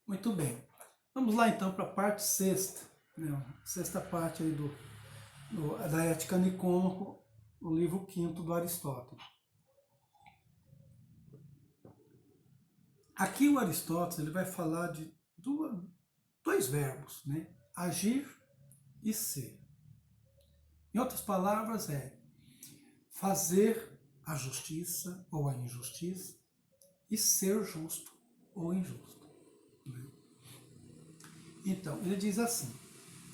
Muito bem. Vamos lá então para a parte sexta, né? Sexta parte aí da Ética Nicômaco, o livro quinto do Aristóteles. Aqui o Aristóteles ele vai falar de dois verbos, né? Agir e ser. Em outras palavras, é fazer a justiça ou a injustiça e ser justo ou injusto. Né? Então, ele diz assim: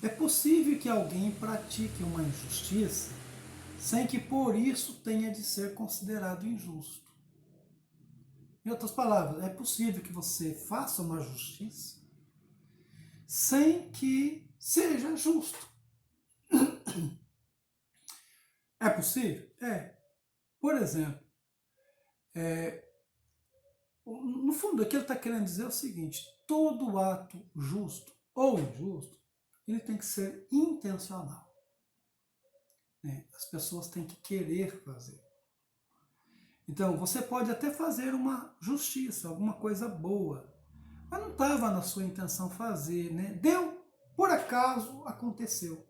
é possível que alguém pratique uma injustiça sem que por isso tenha de ser considerado injusto. Em outras palavras, é possível que você faça uma justiça sem que seja justo. É possível? É. Por exemplo, no fundo, o que ele está querendo dizer é o seguinte: todo ato justo ou injusto, ele tem que ser intencional. Né? As pessoas têm que querer fazer. Então, você pode até fazer uma justiça, alguma coisa boa, mas não estava na sua intenção fazer, né? Deu, por acaso, aconteceu.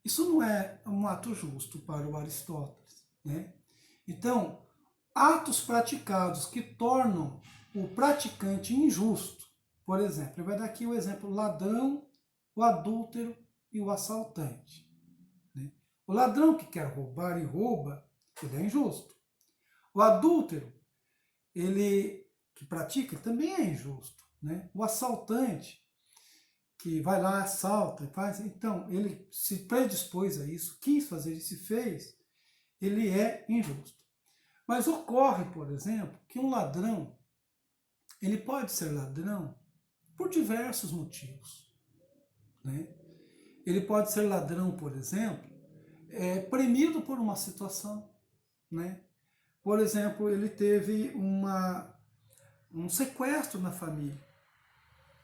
Isso não é um ato justo para o Aristóteles, né? Então, atos praticados que tornam o praticante injusto, por exemplo, ele vai dar aqui o exemplo: ladrão, o adúltero e o assaltante. Né? O ladrão que quer roubar e rouba, ele é injusto. O adúltero, ele que pratica, também é injusto. Né? O assaltante, que vai lá, assalta, faz, então ele se predispôs a isso, quis fazer isso e fez, ele é injusto. Mas ocorre, por exemplo, que um ladrão, ele pode ser ladrão por diversos motivos. Né? Ele pode ser ladrão, por exemplo, premido por uma situação. Né? Por exemplo, ele teve um sequestro na família.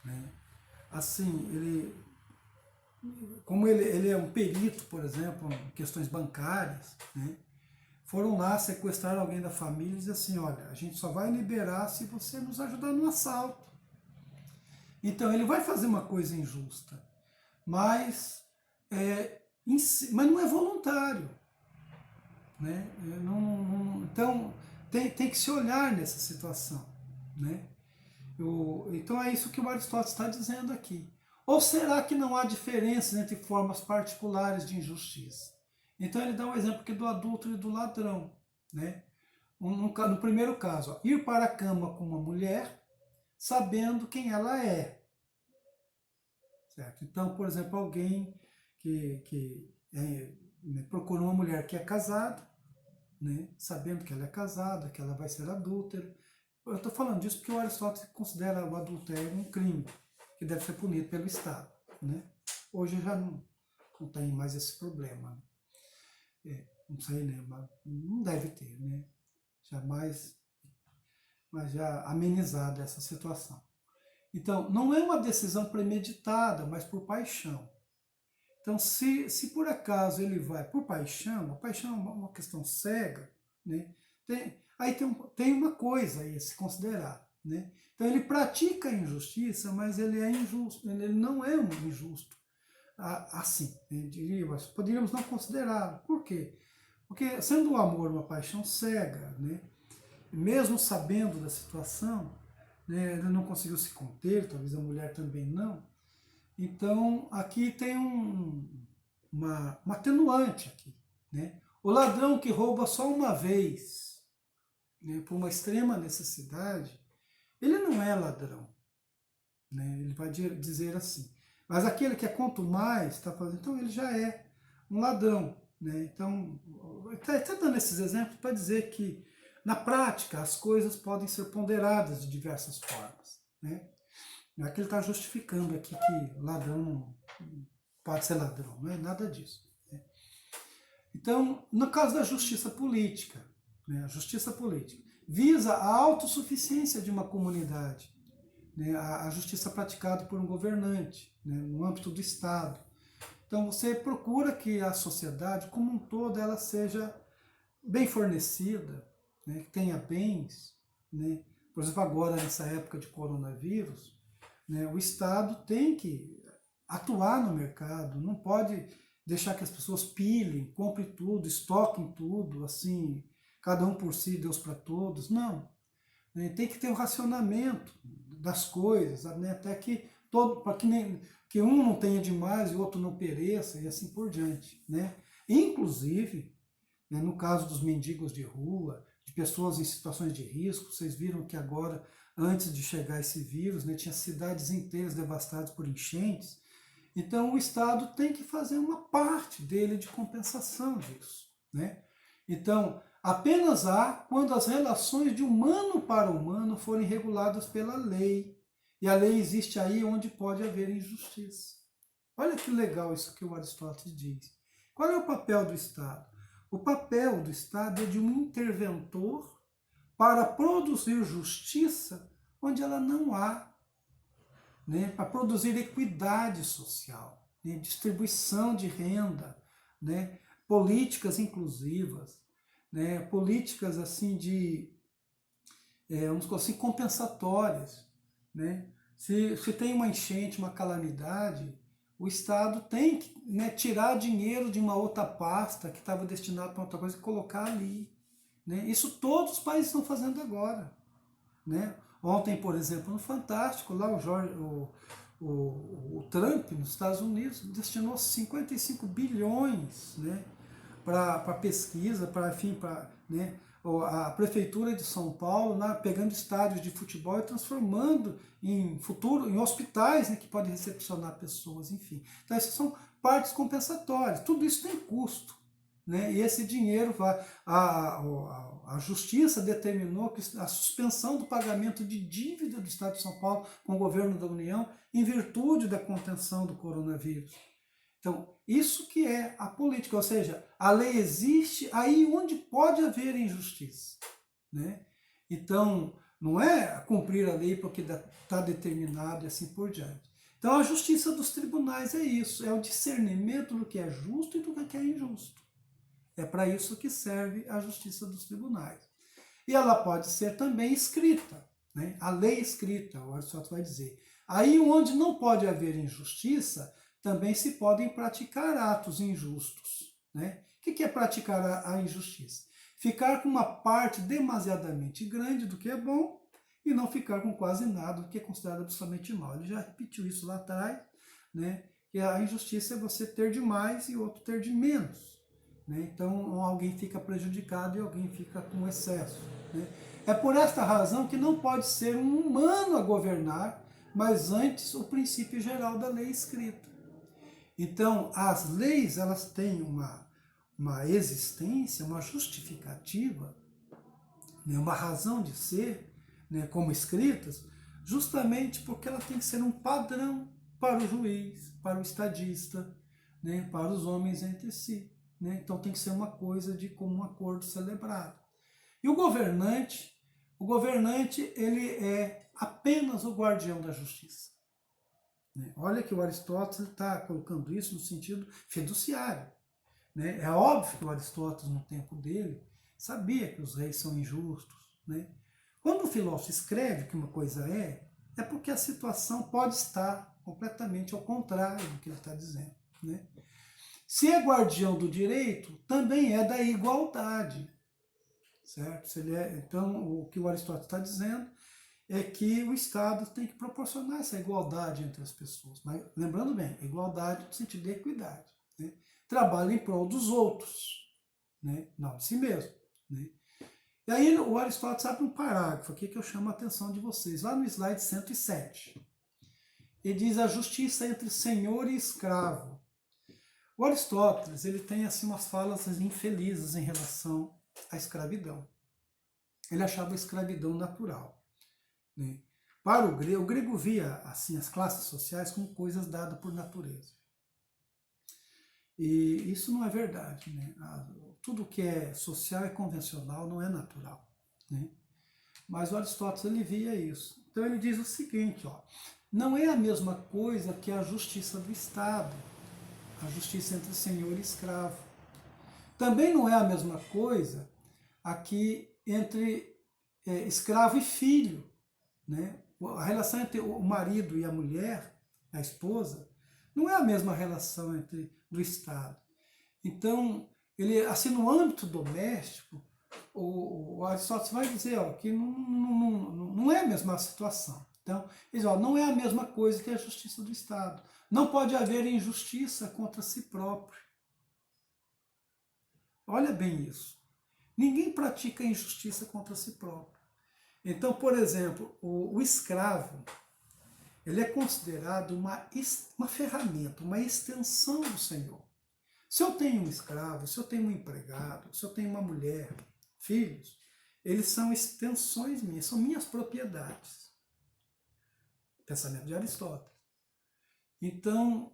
Né? Assim, como ele é um perito, por exemplo, em questões bancárias, né? Foram lá sequestrar alguém da família e dizer assim: olha, a gente só vai liberar se você nos ajudar no assalto. Então ele vai fazer uma coisa injusta, mas, mas não é voluntário. Né? Então tem que se olhar nessa situação. Né? Então é isso que o Aristóteles está dizendo aqui. Ou será que não há diferenças entre formas particulares de injustiça? Então ele dá um exemplo aqui do adúltero e do ladrão. Né? No primeiro caso, ó, ir para a cama com uma mulher sabendo quem ela é. Certo? Então, por exemplo, alguém procura uma mulher que é casada, né, sabendo que ela é casada, que ela vai ser adúltera. Eu estou falando disso porque o Aristóteles considera o adultério um crime que deve ser punido pelo Estado. Né? Hoje já não tem mais esse problema. Né? Não sei, né? Mas não deve ter, né? Jamais, mas já amenizada essa situação. Então, não é uma decisão premeditada, mas por paixão. Então, se por acaso ele vai por paixão, a paixão é uma questão cega, né? Aí tem uma coisa aí a se considerar. Né? Então, ele pratica a injustiça, mas ele é injusto, ele não é um injusto assim, né? Poderíamos não considerá-lo. Por quê? Porque sendo o amor uma paixão cega, né? Mesmo sabendo da situação, né? Ele não conseguiu se conter, talvez a mulher também não. Então, aqui tem uma atenuante aqui. Né? O ladrão que rouba só uma vez, né, por uma extrema necessidade, ele não é ladrão. Né? Ele vai dizer assim. Mas aquele que é quanto mais está fazendo, então ele já é um ladrão. Né? Então, está dando esses exemplos para dizer que, na prática, as coisas podem ser ponderadas de diversas formas. Né? Não é que ele está justificando aqui que ladrão não pode ser ladrão, não é nada disso. Né? Então, no caso da justiça política, né, a justiça política visa a autossuficiência de uma comunidade, né, a justiça praticada por um governante, né, no âmbito do Estado. Então, você procura que a sociedade como um todo ela seja bem fornecida, né, que tenha bens. Né? Por exemplo, agora, nessa época de coronavírus, né? O Estado tem que atuar no mercado, não pode deixar que as pessoas pilhem, comprem tudo, estoquem tudo, assim, cada um por si, Deus para todos. Não. Né? Tem que ter o racionamento das coisas, né? Até que todo, para que, que um não tenha demais e o outro não pereça e assim por diante. Né? Inclusive, né, no caso dos mendigos de rua, de pessoas em situações de risco, vocês viram que agora, antes de chegar esse vírus, né, tinha cidades inteiras devastadas por enchentes. Então o Estado tem que fazer uma parte dele de compensação disso. Né? Então, apenas há quando as relações de humano para humano forem reguladas pela lei. E a lei existe aí onde pode haver injustiça. Olha que legal isso que o Aristóteles diz. Qual é o papel do Estado? O papel do Estado é de um interventor para produzir justiça onde ela não há, né? Para produzir equidade social, né? Distribuição de renda, né? Políticas inclusivas, né? Políticas assim de, vamos dizer assim, compensatórias. Né? Se tem uma enchente, uma calamidade, o Estado tem que, né, tirar dinheiro de uma outra pasta que estava destinado para outra coisa e colocar ali. Né? Isso todos os países estão fazendo agora. Né? Ontem, por exemplo, no Fantástico, lá o Trump, nos Estados Unidos, destinou 55 bilhões, né, para pesquisa, para, enfim, para, né, a Prefeitura de São Paulo, né, pegando estádios de futebol e transformando em futuro, em hospitais, né, que podem recepcionar pessoas, enfim. Então, essas são partes compensatórias. Tudo isso tem custo. Né? E esse dinheiro vai. A Justiça determinou que a suspensão do pagamento de dívida do Estado de São Paulo com o governo da União em virtude da contenção do coronavírus. Então, isso que é a política, ou seja, a lei existe aí onde pode haver injustiça. Né? Então, não é cumprir a lei porque está determinado e assim por diante. Então, a justiça dos tribunais é isso, é o discernimento do que é justo e do que é injusto. É para isso que serve a justiça dos tribunais. E ela pode ser também escrita, né? A lei escrita, o Aristóteles vai dizer. Aí onde não pode haver injustiça, também se podem praticar atos injustos. Né? O que é praticar a injustiça? Ficar com uma parte demasiadamente grande do que é bom e não ficar com quase nada do que é considerado absolutamente mal. Ele já repetiu isso lá atrás, né? Que a injustiça é você ter de mais e outro ter de menos. Né? Então alguém fica prejudicado e alguém fica com excesso. Né? É por esta razão que não pode ser um humano a governar, mas antes o princípio geral da lei escrita. Então as leis elas têm uma existência, uma justificativa, né? Uma razão de ser, né? Como escritas, justamente porque ela tem que ser um padrão para o juiz, para o estadista, né? Para os homens entre si. Né? Então tem que ser uma coisa de comum acordo celebrado. E o governante ele é apenas o guardião da justiça. Né? Olha que o Aristóteles está colocando isso no sentido fiduciário. Né? É óbvio que o Aristóteles, no tempo dele, sabia que os reis são injustos. Né? Quando o filósofo escreve que uma coisa é porque a situação pode estar completamente ao contrário do que ele está dizendo. Né? Se é guardião do direito, também é da igualdade. Certo? Então, o que o Aristóteles está dizendo é que o Estado tem que proporcionar essa igualdade entre as pessoas. Mas, lembrando bem, igualdade no sentido de equidade. Né? Trabalha em prol dos outros, né? Não de si mesmo. Né? E aí o Aristóteles abre um parágrafo aqui que eu chamo a atenção de vocês, lá no slide 107. Ele diz a justiça entre senhor e escravo. O Aristóteles ele tem assim, umas falas infelizes em relação à escravidão. Ele achava a escravidão natural. Né? Para o grego via assim, as classes sociais como coisas dadas por natureza. E isso não é verdade. Né? Tudo que é social e convencional não é natural. Né? Mas o Aristóteles ele via isso. Então ele diz o seguinte, ó, não é a mesma coisa que a justiça do Estado, a justiça entre senhor e escravo. Também não é a mesma coisa aqui entre escravo e filho. Né? A relação entre o marido e a mulher, a esposa, não é a mesma relação entre do Estado. Então, ele, assim, no âmbito doméstico, o Aristóteles vai dizer, ó, que não é a mesma situação. Então, ele diz, ó, não é a mesma coisa que a justiça do Estado. Não pode haver injustiça contra si próprio. Olha bem isso. Ninguém pratica injustiça contra si próprio. Então, por exemplo, o escravo, ele é considerado uma ferramenta, uma extensão do Senhor. Se eu tenho um escravo, se eu tenho um empregado, se eu tenho uma mulher, filhos, eles são extensões minhas, são minhas propriedades. Pensamento de Aristóteles. Então,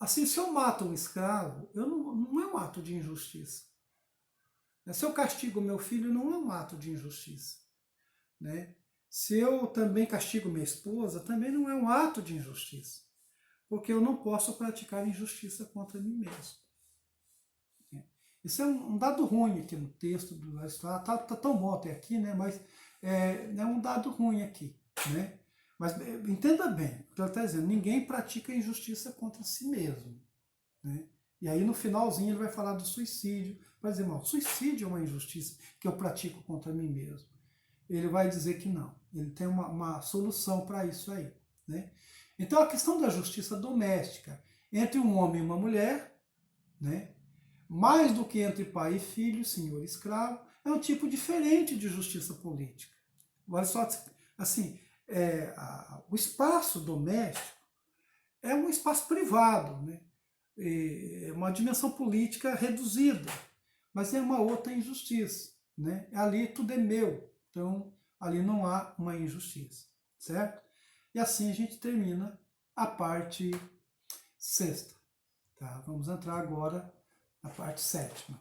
se eu mato um escravo, não é um ato de injustiça. Se eu castigo meu filho, não é um ato de injustiça. Né? Se eu também castigo minha esposa, também não é um ato de injustiça. Porque eu não posso praticar injustiça contra mim mesmo. Isso é um dado ruim aqui no texto do Aristóteles. Está tão bom até aqui, né? Mas é um dado ruim aqui. Né? Mas entenda bem o que ele está dizendo. Ninguém pratica injustiça contra si mesmo. Né? E aí no finalzinho ele vai falar do suicídio. Vai dizer, irmão, suicídio é uma injustiça que eu pratico contra mim mesmo. Ele vai dizer que não. Ele tem uma solução para isso aí. Né? Então a questão da justiça doméstica entre um homem e uma mulher, né, mais do que entre pai e filho, senhor e escravo, é um tipo diferente de justiça política. O Aristóteles, assim, o espaço doméstico é um espaço privado, né, é uma dimensão política reduzida, mas é uma outra injustiça. Né? Ali tudo é meu, então ali não há uma injustiça, certo? E assim a gente termina a parte sexta. Tá? Vamos entrar agora na parte sétima.